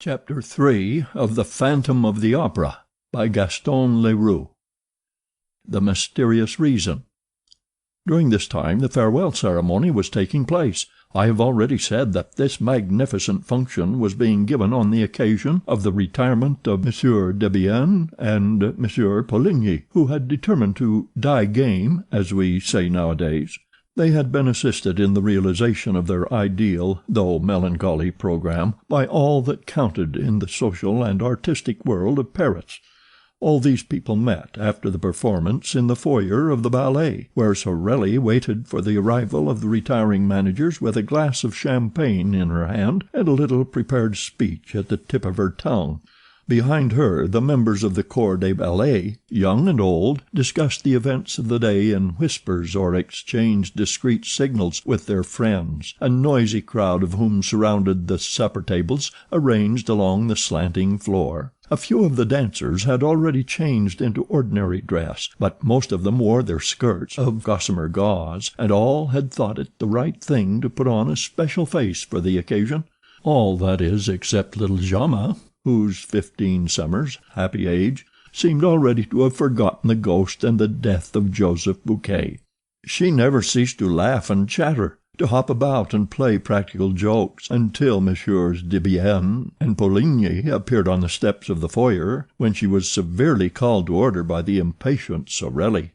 Chapter 3 of The Phantom of the Opera by Gaston Leroux. The Mysterious Reason. During this time the farewell ceremony was taking place. I have already said that this magnificent function was being given on the occasion of the retirement of Monsieur de Bienne and Monsieur Poligny, who had determined to "die game," as we say nowadays. They had been assisted in the realization of their ideal, though melancholy, programme by all that counted in the social and artistic world of Paris. All these people met after the performance in the foyer of the ballet, where Sorelli waited for the arrival of the retiring managers with a glass of champagne in her hand and a little prepared speech at the tip of her tongue. Behind her the members of the corps de ballet, young and old, discussed the events of the day in whispers or exchanged discreet signals with their friends, a noisy crowd of whom surrounded the supper tables arranged along the slanting floor. A few of the dancers had already changed into ordinary dress, but most of them wore their skirts of gossamer gauze, and all had thought it the right thing to put on a special face for the occasion. All, that is, except little Jama, whose 15 summers, happy age, seemed already to have forgotten the ghost and the death of Joseph Bouquet. She never ceased to laugh and chatter, to hop about and play practical jokes, until Messieurs de Bienne and Poligny appeared on the steps of the foyer, when she was severely called to order by the impatient Sorelli.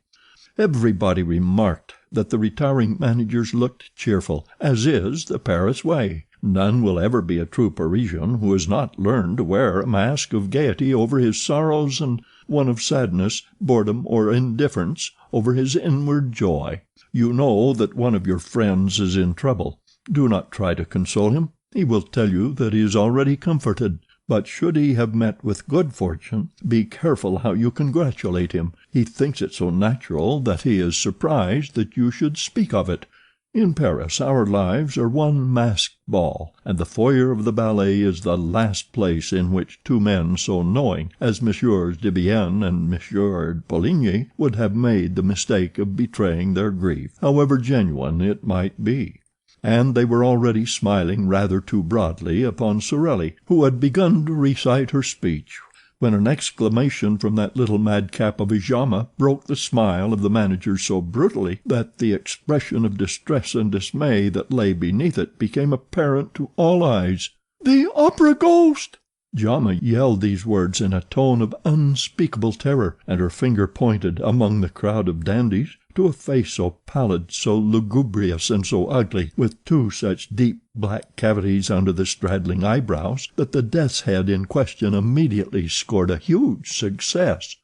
Everybody remarked that the retiring managers looked cheerful, as is the Paris way. None will ever be a true Parisian who has not learned to wear a mask of gaiety over his sorrows and one of sadness, boredom, or indifference over his inward joy. You know that one of your friends is in trouble. Do not try to console him. He will tell you that he is already comforted. But should he have met with good fortune, be careful how you congratulate him. He thinks it so natural that he is surprised that you should speak of it. In Paris our lives are one masked ball, and the foyer of the ballet is the last place in which two men so knowing as Messieurs de Bienne and Monsieur Poligny would have made the mistake of betraying their grief, however genuine it might be. And they were already smiling rather too broadly upon Sorelli, who had begun to recite her speech, when an exclamation from that little madcap of a Jama broke the smile of the managers so brutally that the expression of distress and dismay that lay beneath it became apparent to all eyes. "The opera ghost!" Jama yelled these words in a tone of unspeakable terror, and her finger pointed, among the crowd of dandies, to a face so pallid, so lugubrious, and so ugly, with two such deep black cavities under the straddling eyebrows, that the death's head in question immediately scored a huge success.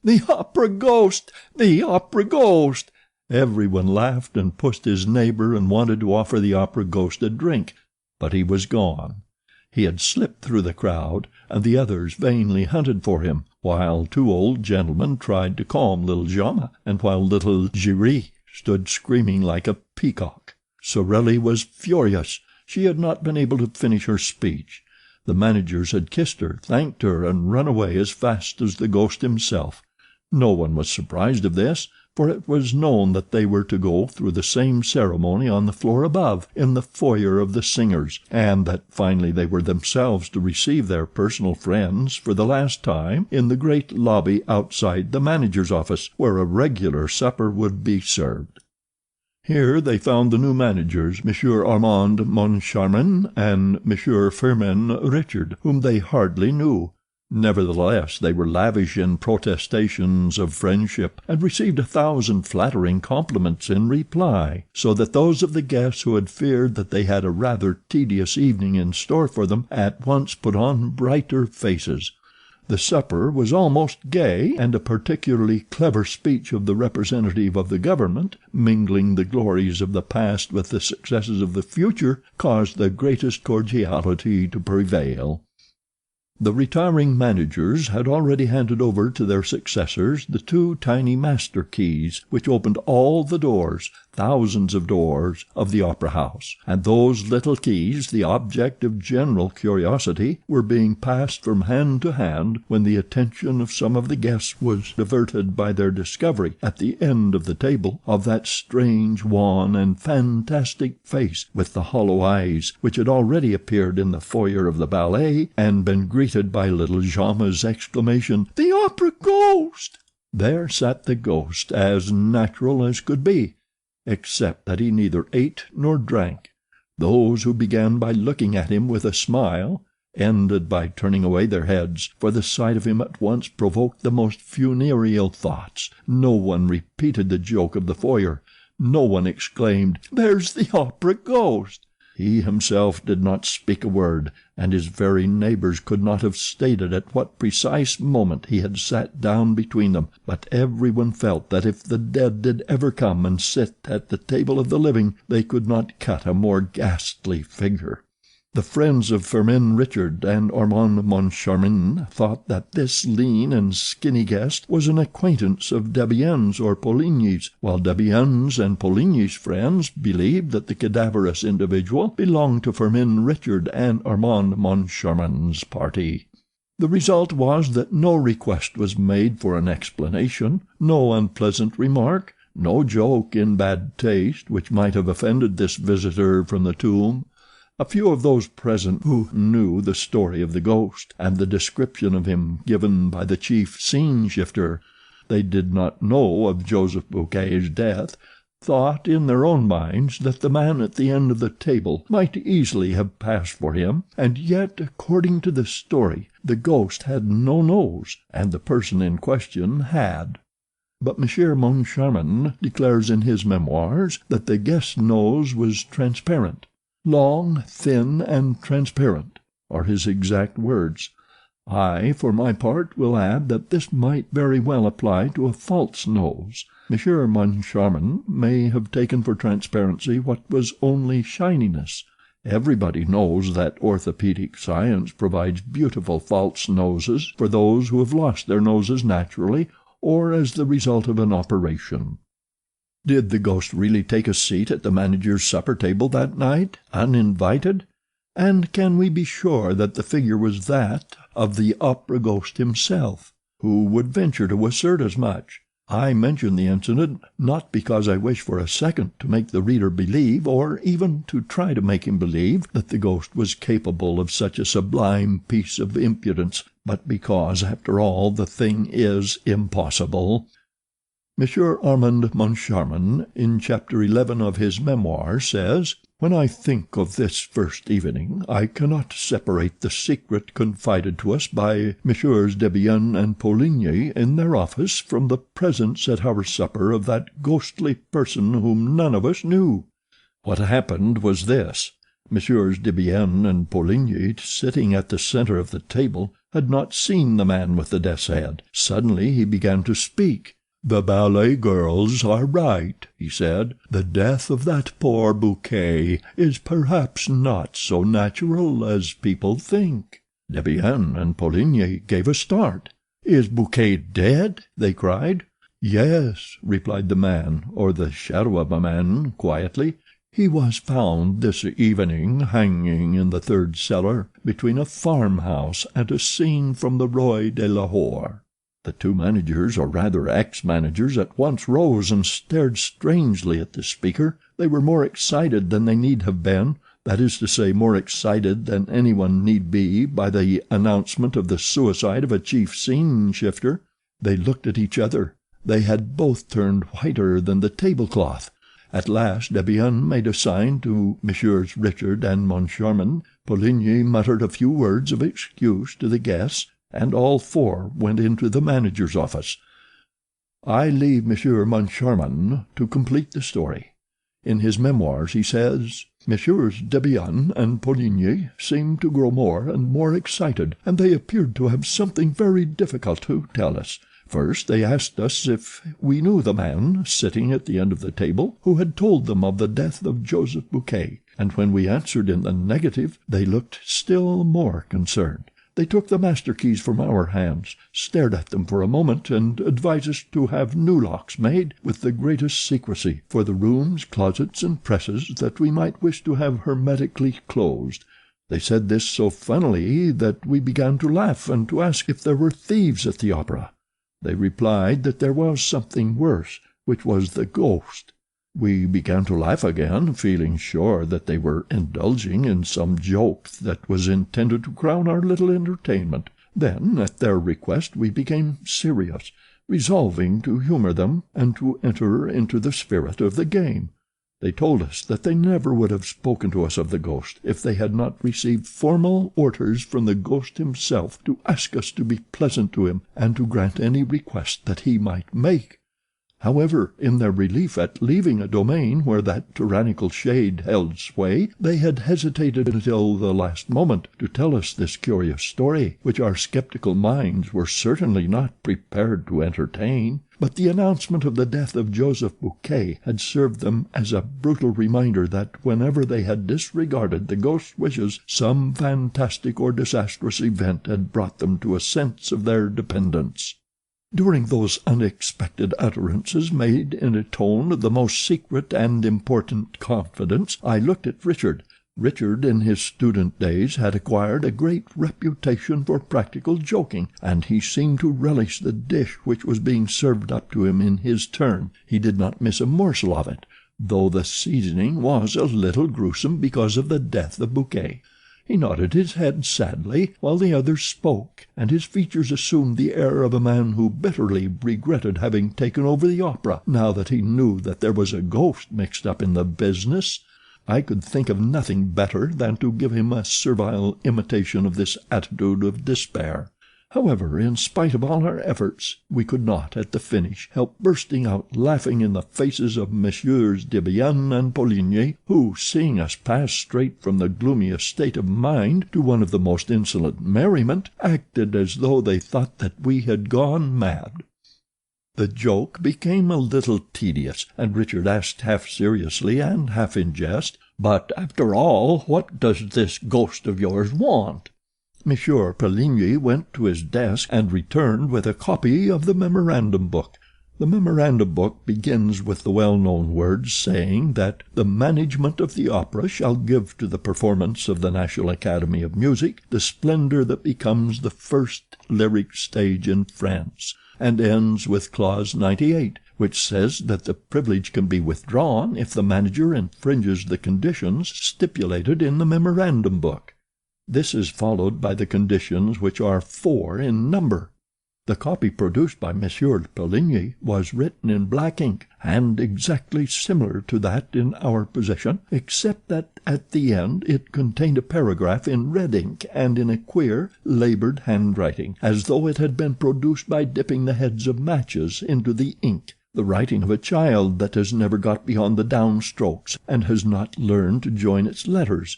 "The opera ghost! The opera ghost!" Everyone laughed and pushed his neighbor and wanted to offer the opera ghost a drink, but he was gone. He had slipped through the crowd, and the others vainly hunted for him, while two old gentlemen tried to calm little Jama, and while little Giry stood screaming like a peacock. Sorelli was furious. She had not been able to finish her speech. The managers had kissed her, thanked her, and run away as fast as the ghost himself. No one was surprised of this, for it was known that they were to go through the same ceremony on the floor above, in the foyer of the singers, and that finally they were themselves to receive their personal friends for the last time in the great lobby outside the manager's office, where a regular supper would be served. Here they found the new managers, Monsieur Armand Moncharmin and Monsieur Firmin Richard, whom they hardly knew. Nevertheless, they were lavish in protestations of friendship, and received 1,000 flattering compliments in reply, so that those of the guests who had feared that they had a rather tedious evening in store for them at once put on brighter faces. The supper was almost gay, and a particularly clever speech of the representative of the government, mingling the glories of the past with the successes of the future, caused the greatest cordiality to prevail. The retiring managers had already handed over to their successors the two tiny master keys which opened all the doors, thousands of doors of the opera house, and those little keys, the object of general curiosity, were being passed from hand to hand when the attention of some of the guests was diverted by their discovery, at the end of the table, of that strange, wan, and fantastic face with the hollow eyes, which had already appeared in the foyer of the ballet, and been greeted by little Jaume's exclamation, "The opera ghost!" There sat the ghost, as natural as could be, except that he neither ate nor drank. Those who began by looking at him with a smile ended by turning away their heads, for the sight of him at once provoked the most funereal thoughts. No one repeated the joke of the foyer. No one exclaimed, "There's the opera ghost!" He himself did not speak a word, and his very neighbors could not have stated at what precise moment he had sat down between them, but everyone felt that if the dead did ever come and sit at the table of the living, they could not cut a more ghastly figure. The friends of Firmin Richard and Armand Moncharmin thought that this lean and skinny guest was an acquaintance of Debienne's or Poligny's, while Debienne's and Poligny's friends believed that the cadaverous individual belonged to Firmin Richard and Armand Moncharmin's party. The result was that no request was made for an explanation, no unpleasant remark, no joke in bad taste which might have offended this visitor from the tomb. A few of those present who knew the story of the ghost, and the description of him given by the chief scene-shifter, they did not know of Joseph Buquet's death, thought in their own minds that the man at the end of the table might easily have passed for him, and yet, according to the story, the ghost had no nose, and the person in question had. But Monsieur Moncharmin declares in his memoirs that the guest's nose was transparent. "Long, thin, and transparent," are his exact words. I, for my part, will add that this might very well apply to a false nose. Monsieur Moncharmin may have taken for transparency what was only shininess. Everybody knows that orthopedic science provides beautiful false noses for those who have lost their noses naturally or as the result of an operation. Did the ghost really take a seat at the manager's supper table that night, uninvited? And can we be sure that the figure was that of the opera ghost himself? Who would venture to assert as much? I mention the incident not because I wish for a second to make the reader believe, or even to try to make him believe, that the ghost was capable of such a sublime piece of impudence, but because, after all, the thing is impossible. Monsieur Armand Moncharmin, in chapter 11 of his memoir, says, "When I think of this first evening, I cannot separate the secret confided to us by Messieurs Debienne and Poligny in their office from the presence at our supper of that ghostly person whom none of us knew." What happened was this. Messieurs Debienne and Poligny, sitting at the center of the table, had not seen the man with the death's head. Suddenly he began to speak. "The ballet girls are right," he said. "The death of that poor Bouquet is perhaps not so natural as people think." Debienne and Poligny gave a start. "Is Bouquet dead?" they cried. "Yes," replied the man, or the shadow of a man, quietly. "He was found this evening hanging in the third cellar, between a farmhouse and a scene from the Roi de Lahore." The two managers, or rather ex-managers, at once rose and stared strangely at the speaker. They were more excited than they need have been, that is to say, more excited than anyone need be by the announcement of the suicide of a chief scene-shifter. They looked at each other. They had both turned whiter than the tablecloth. At last Debienne made a sign to Messieurs Richard and Moncharmin. Poligny muttered a few words of excuse to the guests, and all four went into the manager's office. I leave Monsieur Moncharmin to complete the story. In his memoirs he says, "Messieurs Debienne and Poligny seemed to grow more and more excited, and they appeared to have something very difficult to tell us. First they asked us if we knew the man sitting at the end of the table who had told them of the death of Joseph Bouquet, and when we answered in the negative they looked still more concerned. They took the master keys from our hands, stared at them for a moment, and advised us to have new locks made with the greatest secrecy for the rooms, closets, and presses that we might wish to have hermetically closed. They said this so funnily that we began to laugh and to ask if there were thieves at the opera. They replied that there was something worse, which was the ghost. We began to laugh again, feeling sure that they were indulging in some joke that was intended to crown our little entertainment. Then, at their request, we became serious, resolving to humor them and to enter into the spirit of the game. They told us that they never would have spoken to us of the ghost if they had not received formal orders from the ghost himself to ask us to be pleasant to him and to grant any request that he might make. However, in their relief at leaving a domain where that tyrannical shade held sway, they had hesitated until the last moment to tell us this curious story, which our sceptical minds were certainly not prepared to entertain. But the announcement of the death of Joseph Bouquet had served them as a brutal reminder that whenever they had disregarded the ghost's wishes, some fantastic or disastrous event had brought them to a sense of their dependence. During those unexpected utterances, made in a tone of the most secret and important confidence, I looked at Richard. Richard in his student days had acquired a great reputation for practical joking, and he seemed to relish the dish which was being served up to him in his turn. He did not miss a morsel of it, though the seasoning was a little gruesome because of the death of Bouquet. He nodded his head sadly while the others spoke, and his features assumed the air of a man who bitterly regretted having taken over the opera, now that he knew that there was a ghost mixed up in the business. I could think of nothing better than to give him a servile imitation of this attitude of despair. However, in spite of all our efforts, we could not, at the finish, help bursting out laughing in the faces of Messieurs Debienne and Poligny, who, seeing us pass straight from the gloomiest state of mind to one of the most insolent merriment, acted as though they thought that we had gone mad. The joke became a little tedious, and Richard asked half seriously and half in jest, "But, after all, what does this ghost of yours want?" Monsieur Poligny went to his desk and returned with a copy of the memorandum book. The memorandum book begins with the well-known words saying that the management of the opera shall give to the performance of the National Academy of Music the splendor that becomes the first lyric stage in France, and ends with clause 98, which says that the privilege can be withdrawn if the manager infringes the conditions stipulated in the memorandum book. This is followed by the conditions, which are 4 in number. The copy produced by Monsieur Poligny was written in black ink, and exactly similar to that in our possession, except that at the end it contained a paragraph in red ink and in a queer, labored handwriting, as though it had been produced by dipping the heads of matches into the ink, the writing of a child that has never got beyond the downstrokes and has not learned to join its letters.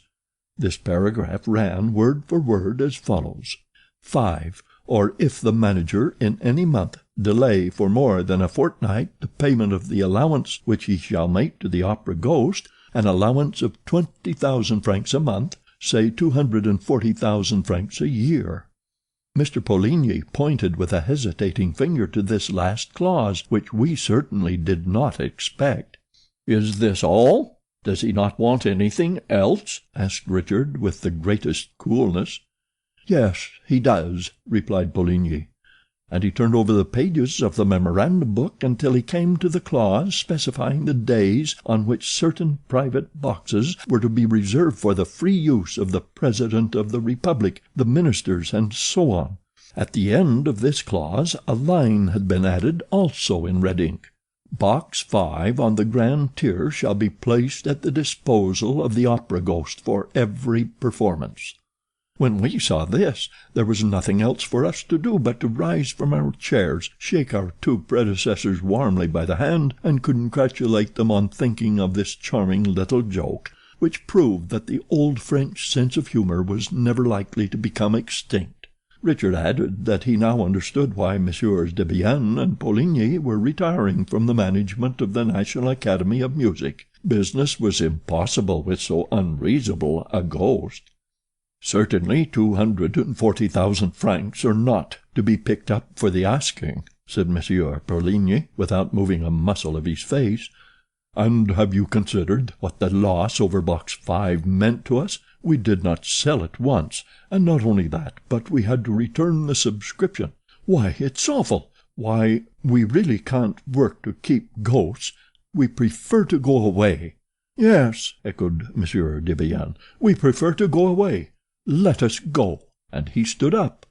This paragraph ran word for word as follows: 5. Or if the manager in any month delay for more than a fortnight the payment of the allowance which he shall make to the opera ghost, an allowance of 20,000 francs a month, say 240,000 francs a year. Mr. Poligny pointed with a hesitating finger to this last clause, which we certainly did not expect. "Is this all? Does he not want anything else?" asked Richard with the greatest coolness. "Yes, he does," replied Poligny, and he turned over the pages of the memorandum book until he came to the clause specifying the days on which certain private boxes were to be reserved for the free use of the President of the Republic, the ministers, and so on. At the end of this clause a line had been added, also in red ink: "Box 5 on the grand tier shall be placed at the disposal of the opera ghost for every performance." When we saw this, there was nothing else for us to do but to rise from our chairs, shake our 2 predecessors warmly by the hand, and congratulate them on thinking of this charming little joke, which proved that the old French sense of humor was never likely to become extinct. Richard added that he now understood why Messieurs Debienne and Poligny were retiring from the management of the National Academy of Music. Business was impossible with so unreasonable a ghost. "Certainly 240,000 francs are not to be picked up for the asking," said Monsieur Poligny, without moving a muscle of his face. "And have you considered what the loss over Box 5 meant to us? We did not sell it once, and not only that, but we had to return the subscription. Why, it's awful. Why, we really can't work to keep ghosts. We prefer to go away." "Yes," echoed Monsieur de Vienne, "we prefer to go away. Let us go." And he stood up.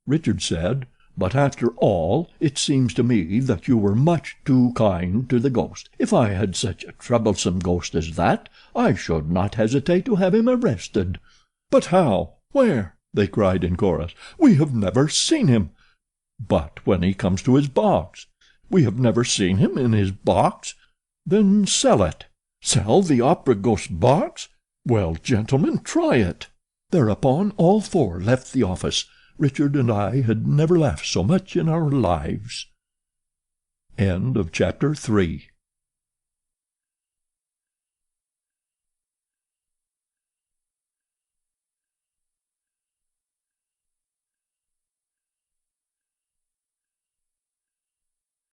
Richard said, "But after all, it seems to me that you were much too kind to the ghost. If I had such a troublesome ghost as that, I should not hesitate to have him arrested." "But how? Where?" they cried in chorus. "We have never seen him." "But when he comes to his box?" "We have never seen him in his box." "Then sell it." "Sell the opera ghost's box? Well, gentlemen, try it." Thereupon all four left the office. Richard and I had never laughed so much in our lives. Chapter 3